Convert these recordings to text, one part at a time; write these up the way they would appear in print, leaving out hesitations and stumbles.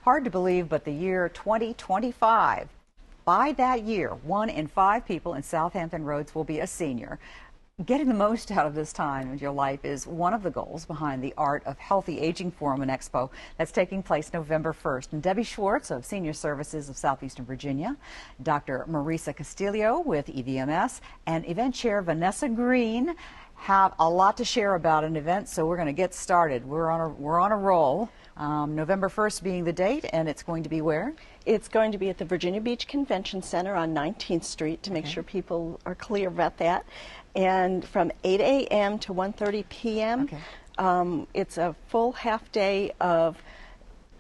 Hard to believe, but the year 2025, by that year, 1 in 5 people in Southampton Roads will be a senior. Getting the most out of this time in your life is one of the goals behind the Art of Healthy Aging Forum and Expo that's taking place November 1st. And Debbie Schwartz of Senior Services of Southeastern Virginia, Dr. Marisa Castillo with EVMS, and event chair Vanessa Green have a lot to share about an event, so we're going to get started. We're on a roll. November 1st being the date, and it's going to be where? It's going to be at the Virginia Beach Convention Center on 19th Street to make sure people are clear about that. And from 8 a.m. to 1:30 p.m. It's a full half day of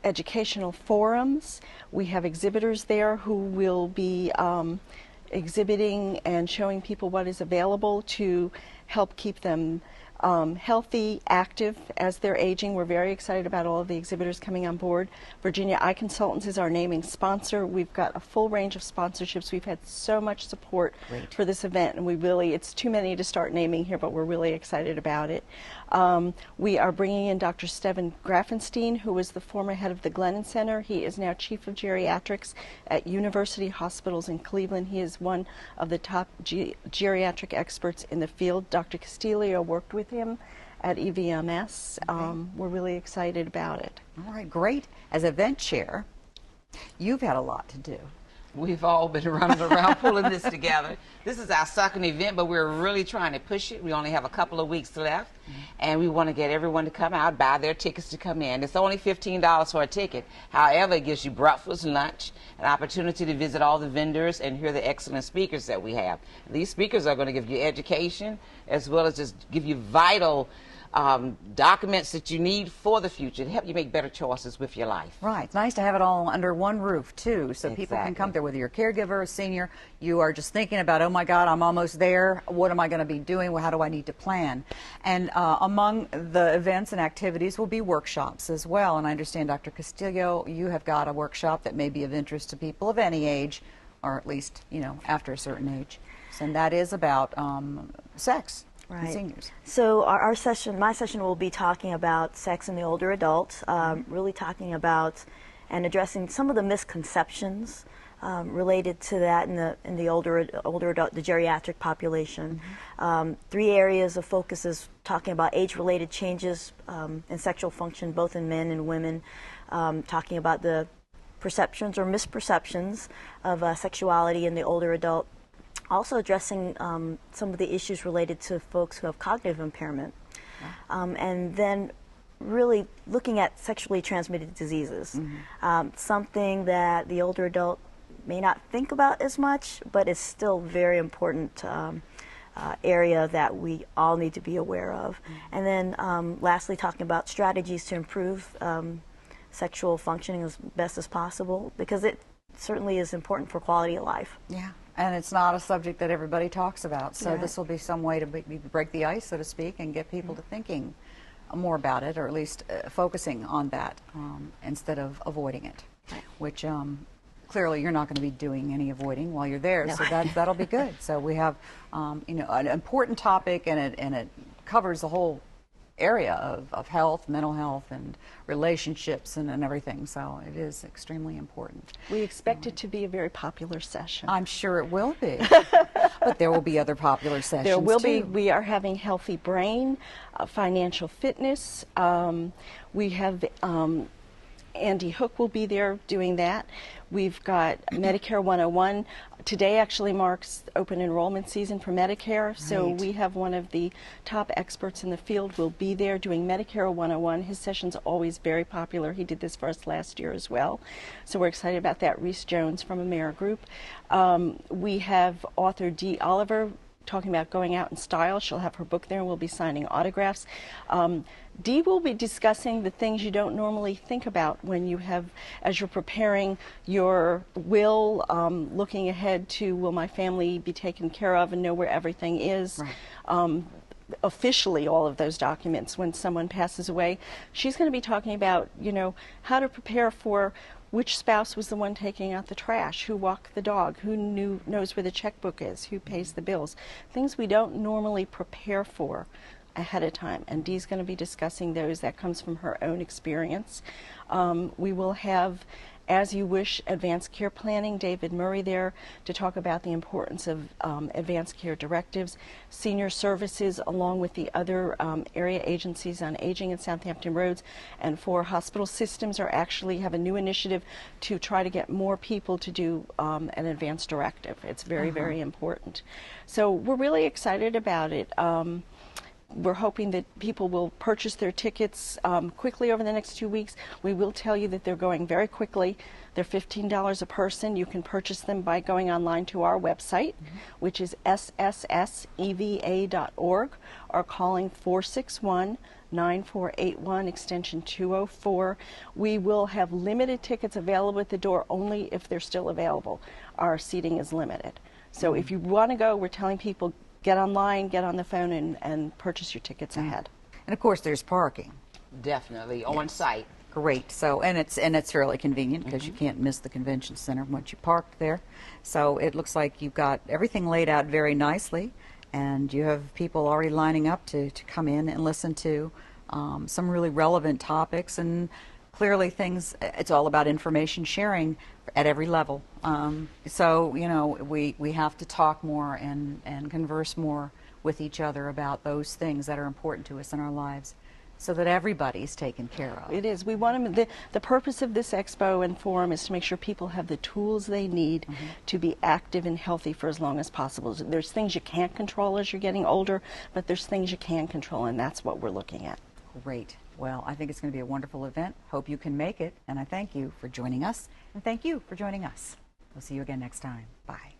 educational forums. We have exhibitors there who will be exhibiting and showing people what is available to help keep them healthy, active as they're aging. We're very excited about all of the exhibitors coming on board. Virginia Eye Consultants is our naming sponsor. We've got a full range of sponsorships. We've had so much support for this event, and it's too many to start naming here, but we're really excited about it. We are bringing in Dr. Steven Grafenstein, who was the former head of the Glennon Center. He is now Chief of Geriatrics at University Hospitals in Cleveland. He is one of the top geriatric experts in the field. Dr. Castillo worked with him at EVMS. We're really excited about it. All right, great. As event chair, you've had a lot to do. We've all been running around pulling this together. This is our second event, but we're really trying to push it. We only have a couple of weeks left, and we want to get everyone to come out, buy their tickets to come in. It's only $15 for a ticket. However, it gives you breakfast, lunch, an opportunity to visit all the vendors and hear the excellent speakers that we have. These speakers are going to give you education as well as just give you vital documents that you need for the future to help you make better choices with your life. Right. It's nice to have it all under one roof, too, so people can come there, whether you're a caregiver, a senior, you are just thinking about, oh, my God, I'm almost there. What am I going to be doing? How do I need to plan? And among the events and activities will be workshops as well. And I understand, Dr. Castillo, you have got a workshop that may be of interest to people of any age, or at least, you know, after a certain age. And that is about sex. Right. Seniors. So our session, my session, will be talking about sex in the older adult, really talking about and addressing some of the misconceptions related to that in the older adult, the geriatric population. 3 areas of focus is talking about age-related changes in sexual function, both in men and women, talking about the perceptions or misperceptions of sexuality in the older adult. Also addressing some of the issues related to folks who have cognitive impairment. And then really looking at sexually transmitted diseases. Something that the older adult may not think about as much, but it's still very important area that we all need to be aware of. And then lastly, talking about strategies to improve sexual functioning as best as possible, because it certainly is important for quality of life. Yeah. And it's not a subject that everybody talks about, so this will be some way to break the ice, so to speak, and get people to thinking more about it, or at least focusing on that instead of avoiding it, which clearly you're not going to be doing any avoiding while you're there, so that'll be good. So we have you know, an important topic, and it covers the whole area of health, mental health, and relationships and everything, so it is extremely important. We expect it to be a very popular session. I'm sure it will be. But there will be other popular sessions There will too. be. We are having Healthy Brain, financial fitness. We have Andy Hook will be there doing that. We've got Medicare 101. Today actually marks open enrollment season for Medicare, so we have one of the top experts in the field will be there doing Medicare 101. His session's always very popular. He did this for us last year as well, so we're excited about that. Reese Jones from AmeriGroup. We have author Dee Oliver talking about going out in style. She'll have her book there, and we'll be signing autographs. Dee will be discussing the things you don't normally think about when you have, as you're preparing your will, looking ahead to, will my family be taken care of, and know where everything is. Officially, all of those documents when someone passes away. She's going to be talking about, you know, how to prepare for which spouse was the one taking out the trash, who walked the dog, who knows where the checkbook is, who pays the bills. Things we don't normally prepare for ahead of time, and Dee's going to be discussing those. That comes from her own experience. We will have As You Wish advanced care planning, David Murray there to talk about the importance of advanced care directives, senior services, along with the other area agencies on aging in Southampton Roads, and 4 hospital systems are actually have a new initiative to try to get more people to do an advanced directive. It's very, very important. So we're really excited about it. We're hoping that people will purchase their tickets quickly over the next 2 weeks. We will tell you that they're going very quickly. They're $15 a person. You can purchase them by going online to our website, which is ssseva.org, or calling 461-9481, extension 204. We will have limited tickets available at the door only if they're still available. Our seating is limited. So if you want to go, we're telling people, get online, get on the phone, and purchase your tickets ahead. And of course, there's parking. Definitely on site. Great. So, and it's fairly convenient because you can't miss the convention center once you parked there. So it looks like you've got everything laid out very nicely, and you have people already lining up to come in and listen to some really relevant topics, and clearly things. It's all about information sharing at every level. So, you know, we have to talk more and converse more with each other about those things that are important to us in our lives, so that everybody's taken care of. It is. We want them. The purpose of this expo and forum is to make sure people have the tools they need to be active and healthy for as long as possible. There's things you can't control as you're getting older, but there's things you can control, and that's what we're looking at. Great. Well, I think it's going to be a wonderful event. Hope you can make it, and I thank you for joining us, and thank you for joining us. We'll see you again next time. Bye.